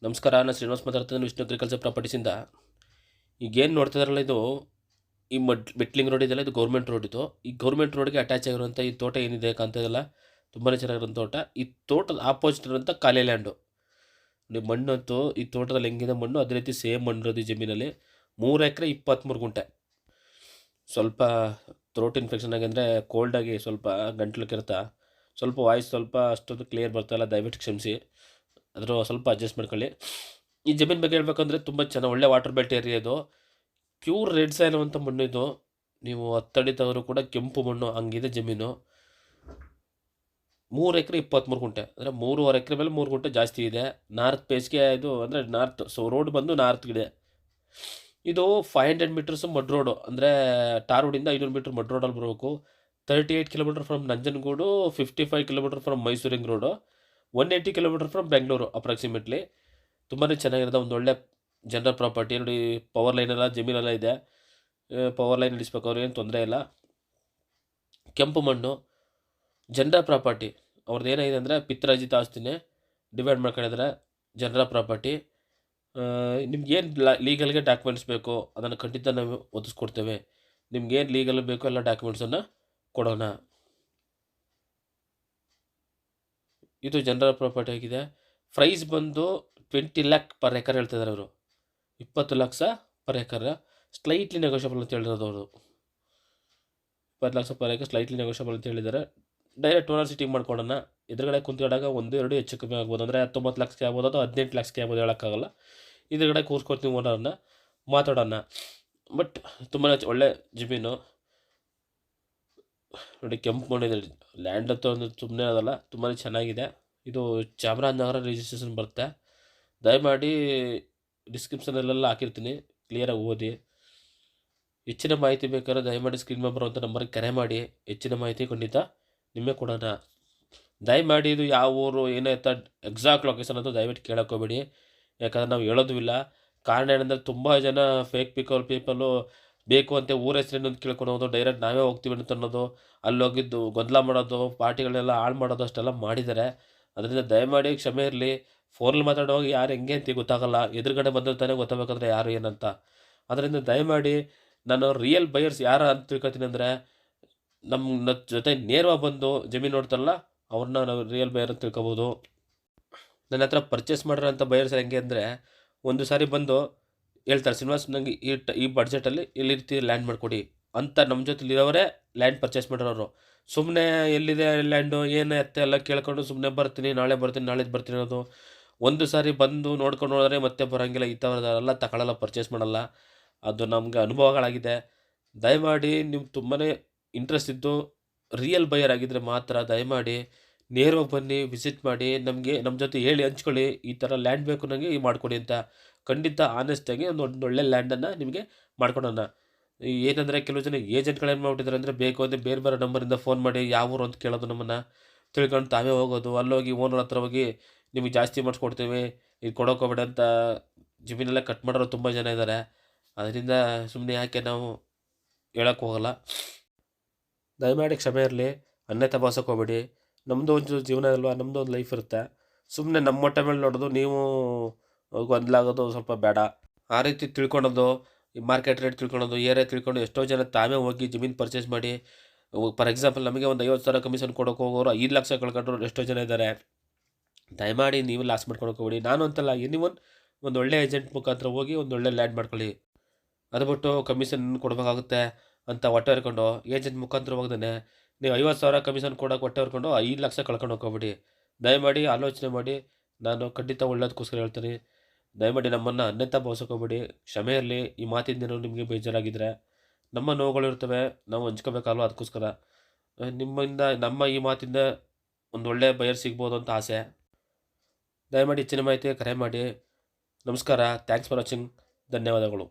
ನಮಸ್ಕಾರ, ನಾನು ಶ್ರೀನಿವಾಸ್ ಮಾತಾಡ್ತಿದ್ದೀನಿ ವಿಷ್ಣು ಅಗ್ರಿಕಲ್ಚರ್ ಪ್ರಾಪರ್ಟೀಸಿಂದ. ಈಗೇನು ನೋಡ್ತಿದಾರಲ್ಲ, ಇದು ಈ ಬೆಟ್ಲಿಂಗ್ ರೋಡ್ ಇದೆಯಲ್ಲ, ಇದು ಗೌರ್ಮೆಂಟ್ ರೋಡ್. ಇದು ಈ ಗೌರ್ಮೆಂಟ್ ರೋಡ್ಗೆ ಅಟ್ಯಾಚ್ ಆಗಿರುವಂಥ ಈ ತೋಟ ಏನಿದೆ ಕಾಣ್ತದಲ್ಲ, ತುಂಬಾ ಚೆನ್ನಾಗಿರೋ ತೋಟ. ಈ ತೋಟದ ಆಪೋಸಿಟ್ ಇರೋಂಥ ಖಾಲಿ ಲ್ಯಾಂಡು. ನೀವು ಮಣ್ಣು ಅಂತೂ ಈ ತೋಟದಲ್ಲಿ ಹೆಂಗಿದೆ ಮಣ್ಣು, ಅದೇ ರೀತಿ ಸೇಮ್ ಮಣ್ಣು ಇರೋದು ಈ ಜಮೀನಲ್ಲಿ. 3 ಎಕರೆ 23 ಗುಂಟೆ. ಸ್ವಲ್ಪ ಥ್ರೋಟ್ ಇನ್ಫೆಕ್ಷನ್ ಆಗಿ ಅಂದರೆ ಕೋಲ್ಡಾಗಿ ಸ್ವಲ್ಪ ಗಂಟ್ಲು ಕೆರೆತ, ಸ್ವಲ್ಪ ವಾಯ್ಸ್ ಸ್ವಲ್ಪ ಅಷ್ಟೊಂದು ಕ್ಲಿಯರ್ ಬರ್ತಾಯಿಲ್ಲ, ದಯವಿಟ್ಟು ಕ್ಷಮಿಸಿ. ಅದ್ರ ಸ್ವಲ್ಪ ಅಡ್ಜಸ್ಟ್ ಮಾಡ್ಕೊಳ್ಳಿ. ಈ ಜಮೀನು ಬಗ್ಗೆ ಹೇಳ್ಬೇಕಂದ್ರೆ ತುಂಬ ಚೆನ್ನಾಗಿ ಒಳ್ಳೆ ವಾಟರ್ ಬೆಲ್ಟ್ ಏರಿಯಾ ಇದು. ಪ್ಯೂರ್ ರೆಡ್ ಸಾಯಿಲ್ ಅಂತ ಮಣ್ಣು ಇದು. ನೀವು 10 ಅಡಿ ತವರು ಕೂಡ ಕೆಂಪು ಮಣ್ಣು ಹಂಗಿದೆ ಜಮೀನು. 3 ಎಕರೆ 23 ಗುಂಟೆ ಅಂದರೆ 3.5 ಎಕರೆ ಮೇಲೆ 3 ಗುಂಟೆ ಜಾಸ್ತಿ ಇದೆ. ನಾರ್ತ್ ಪೇಸ್ಗೆ ಇದು ಅಂದರೆ ನಾರ್ತ್, ಸೊ ರೋಡ್ ಬಂದು ನಾರ್ತ್ಗಿದೆ. ಇದು 500 ಮೀಟರ್ಸು ಮಡ್ ರೋಡು, ಅಂದರೆ ಟಾರ್ ರೋಡಿಂದ 500 ಮೀಟರ್ ಮಡ್ ರೋಡಲ್ಲಿ ಬರಬೇಕು. 38 kilometre from Nanjangud, 55 kilometre from ಮೈಸೂರಿಂಗ್ road, 180 kilometre from Bengaluru approximately. ತುಂಬಾ ಚೆನ್ನಾಗಿರೋದು, ಒಂದು ಒಳ್ಳೆ ಜನರಲ್ ಪ್ರಾಪರ್ಟಿ. ನೋಡಿ, ಪವರ್ ಲೈನ್ ಎಲ್ಲ ಜಮೀನೆಲ್ಲ ಇದೆ. ಪವರ್ ಲೈನ್ ಇಳಿಸ್ಬೇಕು, ಅವ್ರಿಗೆ ಏನು ತೊಂದರೆ ಇಲ್ಲ. ಕೆಂಪು ಮಣ್ಣು, ಜನರಲ್ ಪ್ರಾಪರ್ಟಿ. ಅವ್ರದ್ದು ಏನಾಗಿದೆ ಅಂದರೆ ಪಿತ್ರಾರ್ಜಿತ ಆಸ್ತಿನೇ ಡಿವೈಡ್ ಮಾಡ್ಕೊಂಡಿದ್ರೆ ಜನರಲ್ ಪ್ರಾಪರ್ಟಿ. ನಿಮ್ಗೇನು ಲೀಗಲ್ಗೆ ಡಾಕ್ಯುಮೆಂಟ್ಸ್ ಬೇಕು ಅದನ್ನು ಖಂಡಿತ ನಾವು ಒದಗಿಸ್ಕೊಡ್ತೇವೆ. ನಿಮ್ಗೇನು ಲೀಗಲ್ ಬೇಕು ಎಲ್ಲ ಡಾಕ್ಯುಮೆಂಟ್ಸನ್ನು ಕೊಡೋಣ. ಇದು ಜನರಲ್ ಪ್ರಾಪರ್ಟಿ ಆಗಿದೆ. ಪ್ರೈಸ್ ಬಂದು 20 ಲ್ಯಾಕ್ ಪರ್ ಎಕರ್ ಹೇಳ್ತಿದ್ದಾರೆ ಅವರು. 20 lakh per acre, slightly negotiable ಅಂತ ಹೇಳಿರೋದು ಅವರು. 20 lakh per acre slightly negotiable ಅಂತ ಹೇಳಿದ್ದಾರೆ. ಡೈರೆಕ್ಟ್ ಓನರ್ ಸಿಟಿಂಗ್ ಮಾಡ್ಕೊಡೋಣ. ಎದುರುಗಡೆ ಕುಂತ್ಕೊಂಡಾಗ 1-2 ಹೆಚ್ಚು ಕಮ್ಮಿ ಆಗ್ಬೋದು, ಅಂದರೆ 19 ಲಕ್ಷಕ್ಕೆ ಆಗ್ಬೋದು, ಅದು 18 ಲಕ್ಷಕ್ಕೆ ಆಗ್ಬೋದು, ಹೇಳೋಕ್ಕಾಗಲ್ಲ. ಎದುರುಗಡೆ ಕೂರಿಸ್ಕೊಡ್ತೀವಿ ಓನರನ್ನ, ಮಾತಾಡೋಣ. ಬಟ್ ತುಂಬಾ ಒಳ್ಳೆ ಜಮೀನು. ನೋಡಿ, ಕೆಂಪು ಮಣ್ಣಿದೆ. ಲ್ಯಾಂಡ್ ಅಂತೂ ಒಂದು ಸುಮ್ಮನೆ ಅದಲ್ಲ, ತುಂಬಾ ಚೆನ್ನಾಗಿದೆ. ಇದು ಚಾಮರಾಜನಗರ ರಿಜಿಸ್ಟ್ರೇಷನ್ ಬರುತ್ತೆ. ದಯಮಾಡಿ ಡಿಸ್ಕ್ರಿಪ್ಷನಲ್ಲೆಲ್ಲ ಹಾಕಿರ್ತೀನಿ, ಕ್ಲಿಯರಾಗಿ ಓದಿ. ಹೆಚ್ಚಿನ ಮಾಹಿತಿ ಬೇಕಾದ್ರೆ ದಯಮಾಡಿ ಸ್ಕ್ರೀನ್ ಮೇಲೆ ಬರುವಂಥ ನಂಬರ್ಗೆ ಕರೆ ಮಾಡಿ. ಹೆಚ್ಚಿನ ಮಾಹಿತಿ ಖಂಡಿತ ನಿಮಗೆ ಕೊಡೋಣ. ದಯಮಾಡಿ ಇದು ಯಾವ ಊರು ಏನಾಯ್ತ ಎಕ್ಸಾಕ್ಟ್ ಲೊಕೇಶನ್ ಅಂತ ದಯವಿಟ್ಟು ಕೇಳೋಕ್ಕೋಗ್ಬೇಡಿ, ಯಾಕಂದ್ರೆ ನಾವು ಹೇಳೋದು ಇಲ್ಲ. ಕಾರಣ ಏನಂದರೆ ತುಂಬ ಜನ ಫೇಕ್ ಪೀಪಲ್ಲು ಬೇಕು ಅಂತ ಊರ ಹೆಸರೇನಂತ ಕೇಳ್ಕೊಳೋದು, ಡೈರೆಕ್ಟ್ ನಾವೇ ಹೋಗ್ತೀವಿ ಅಂತ ಅನ್ನೋದು, ಅಲ್ಲೋಗಿದ್ದು ಗೊಂದಲ ಮಾಡೋದು, ಪಾರ್ಟಿಗಳನ್ನೆಲ್ಲ ಹಾಳು ಮಾಡೋದು ಅಷ್ಟೆಲ್ಲ ಮಾಡಿದ್ದಾರೆ. ಅದರಿಂದ ದಯಮಾಡಿ ಕ್ಷಮೆ ಇರಲಿ. ಫೋನಲ್ಲಿ ಮಾತಾಡುವಾಗ ಯಾರು ಹೆಂಗೆ ಅಂತ ಗೊತ್ತಾಗಲ್ಲ, ಎದುರುಗಡೆ ಬಂದಿರ್ತಾನೆ ಗೊತ್ತಾಗಬೇಕಂದ್ರೆ ಯಾರು ಏನಂತ. ಅದರಿಂದ ದಯಮಾಡಿ ನಾನು ರಿಯಲ್ ಬಯರ್ಸ್ ಯಾರು ಅಂತ ತಿಳ್ಕೊತೀನಿ ಅಂದರೆ, ನಮ್ಮ ಜೊತೆ ನೇರವಾಗಿ ಬಂದು ಜಮೀನು ನೋಡ್ತಾರಲ್ಲ ಅವ್ರನ್ನ ನಾವು ರಿಯಲ್ ಬಯರ್ ಅಂತ ತಿಳ್ಕೊಬೋದು. ನನ್ನ ಹತ್ರ ಪರ್ಚೇಸ್ ಮಾಡಿರೋಂಥ ಬಯರ್ಸ್ ಹೆಂಗೆ ಅಂದರೆ, ಒಂದು ಸಾರಿ ಬಂದು ಹೇಳ್ತಾರೆ, ಶ್ರೀನಿವಾಸ್ ನನಗೆ ಈ ಬಡ್ಜೆಟಲ್ಲಿ ಇಲ್ಲಿ ರೀತಿ ಲ್ಯಾಂಡ್ ಮಾಡಿಕೊಡಿ ಅಂತ ನಮ್ಮ ಜೊತೆಲಿ ಇರೋವರೇ ಲ್ಯಾಂಡ್ ಪರ್ಚೇಸ್ ಮಾಡಿರೋರು. ಸುಮ್ಮನೆ ಎಲ್ಲಿದೆ ಲ್ಯಾಂಡು ಏನು ಎತ್ತೆ ಎಲ್ಲ ಕೇಳ್ಕೊಂಡು ಸುಮ್ಮನೆ ಬರ್ತೀನಿ, ನಾಳೆ ಬರ್ತೀನಿ, ನಾಳಿದ್ದು ಬರ್ತೀನಿ ಅನ್ನೋದು. ಒಂದು ಸಾರಿ ಬಂದು ನೋಡ್ಕೊಂಡು ಹೋದರೆ ಮತ್ತೆ ಬರೋಂಗಿಲ್ಲ. ಈ ಥರದೆಲ್ಲ ತಗೊಳ್ಳಲ್ಲ, ಪರ್ಚೇಸ್ ಮಾಡಲ್ಲ. ಅದು ನಮಗೆ ಅನುಭವಗಳಾಗಿದೆ. ದಯಮಾಡಿ ನೀವು ತುಂಬಾ ಇಂಟ್ರೆಸ್ಟ್ ಇದ್ದು ರಿಯಲ್ ಬಯರ್ ಆಗಿದ್ದರೆ ಮಾತ್ರ ದಯಮಾಡಿ ನೇರವಾಗಿ ಬನ್ನಿ, ವಿಸಿಟ್ ಮಾಡಿ, ನಮಗೆ ನಮ್ಮ ಜೊತೆ ಹೇಳಿ ಹಂಚ್ಕೊಳ್ಳಿ, ಈ ಥರ ಲ್ಯಾಂಡ್ ಬೇಕು ನನಗೆ ಮಾಡಿಕೊಡಿ ಅಂತ. ಖಂಡಿತ ಆನೆಸ್ಟಾಗಿ ಒಂದು ಒಳ್ಳೆ ಲ್ಯಾಂಡನ್ನು ನಿಮಗೆ ಮಾಡ್ಕೊಡೋಣ. ಏನಂದರೆ ಕೆಲವು ಜನ ಏಜೆಂಟ್ಗಳು ಏನು ಮಾಡ್ಬಿಟ್ಟಿದ್ದಾರೆ ಅಂದರೆ, ಬೇಕು ಅಂದರೆ ಬೇರೆ ಬೇರೆ ನಂಬರಿಂದ ಫೋನ್ ಮಾಡಿ ಯಾವ ಊರು ಅಂತ ಕೇಳೋದು, ನಮ್ಮನ್ನು ತಿಳ್ಕೊಂಡು ತಾವೇ ಹೋಗೋದು. ಅಲ್ಲೋಗಿ ಓನರ್ ಹತ್ರ ಹೋಗಿ ನಿಮಗೆ ಜಾಸ್ತಿ ಮಾಡಿಸ್ಕೊಡ್ತೀವಿ, ಇದು ಕೊಡೋಕೋಬೇಡ ಅಂತ ಜಮೀನೆಲ್ಲ ಕಟ್ ಮಾಡೋರು ತುಂಬ ಜನ ಇದ್ದಾರೆ. ಅದರಿಂದ ಸುಮ್ಮನೆ ಯಾಕೆ ನಾವು ಹೇಳೋಕ್ಕೆ ಹೋಗಲ್ಲ. ದಯಮಾಡಿ ಕ್ಷಮೆ ಇರಲಿ, ಅನ್ಯತಾ ಭಾವಿಸೋಕೆ ಹೋಗ್ಬೇಡಿ. ನಮ್ಮದು ಒಂದು ಜೀವನ ಅಲ್ವಾ, ನಮ್ಮದು ಒಂದು ಲೈಫ್ ಇರುತ್ತೆ. ಸುಮ್ಮನೆ ನಮ್ಮ ಹೊಟ್ಟೆ ಮೇಲೆ ನೋಡೋದು, ನೀವು ಗೊಂದಲಾಗೋದು ಸ್ವಲ್ಪ ಬೇಡ. ಆ ರೀತಿ ತಿಳ್ಕೊಳೋದು, ಈ ಮಾರ್ಕೆಟ್ ರೇಟ್ ತಿಳ್ಕೊಳೋದು, ಏರಿಯಾ ತಿಳ್ಕೊಂಡು ಎಷ್ಟೋ ಜನ ತಾವೇ ಹೋಗಿ ಜಮೀನು ಪರ್ಚೇಸ್ ಮಾಡಿ, ಫಾರ್ ಎಕ್ಸಾಂಪಲ್ ನಮಗೆ ಒಂದು 50,000 ಕಮಿಷನ್ ಕೊಡೋಕೆ ಹೋಗೋರು 5 ಲಕ್ಷ ಕಳ್ಕೊಂಡ್ರು ಎಷ್ಟೋ ಜನ ಇದ್ದಾರೆ. ದಯಮಾಡಿ ನೀವು ಲಾಸ್ ಮಾಡ್ಕೊಳಕ್ಕೆ ಹೋಗ್ಬೇಡಿ. ನಾನು ಅಂತಲ್ಲ, ಎನಿವನ್ ಒಂದು ಒಳ್ಳೆ ಏಜೆಂಟ್ ಮುಖಾಂತರ ಹೋಗಿ ಒಂದು ಒಳ್ಳೆ ಲ್ಯಾಂಡ್ ಮಾಡ್ಕೊಳ್ಳಿ. ಅದು ಬಿಟ್ಟು ಕಮಿಷನ್ ಕೊಡಬೇಕಾಗುತ್ತೆ ಅಂತ ಹೊಟ್ಟೆ ಹೊರ್ಕೊಂಡು ಏಜೆಂಟ್ ಮುಖಾಂತರ ಹೋಗ್ದೇ ನೀವು 50,000 ಕಮಿಷನ್ ಕೊಡೋಕೆ ಹೊಟ್ಟೆ ಹೊರ್ಕೊಂಡು 5 ಲಕ್ಷ ಕಳ್ಕೊಂಡು ಹೋಗ್ಬೇಡಿ. ದಯಮಾಡಿ ಆಲೋಚನೆ ಮಾಡಿ. ನಾನು ಖಂಡಿತ ಒಳ್ಳೇದಕ್ಕೋಸ್ಕರ ಹೇಳ್ತೀನಿ. ದಯಮಾಡಿ ನಮ್ಮನ್ನು ಅನ್ಯತಾ ಭಾವಿಸೋಕೆ ಹೋಗ್ಬೇಡಿ. ಕ್ಷಮೆ ಇರಲಿ. ಈ ಮಾತಿಂದ ನಿಮಗೆ ಬೇಜಾರಾಗಿದ್ದರೆ, ನಮ್ಮ ನೋವುಗಳಿರ್ತವೆ, ನಾವು ಹಂಚ್ಕೋಬೇಕಲ್ವ, ಅದಕ್ಕೋಸ್ಕರ ನಿಮ್ಮಿಂದ ನಮ್ಮ ಈ ಮಾತಿಂದ ಒಂದು ಒಳ್ಳೆ ಬಯರ್ ಸಿಗ್ಬೋದು ಅಂತ ಆಸೆ. ದಯಮಾಡಿ ಹೆಚ್ಚಿನ ಮಾಹಿತಿ ಕರೆ ಮಾಡಿ. ನಮಸ್ಕಾರ. Thanks for watching. ಧನ್ಯವಾದಗಳು.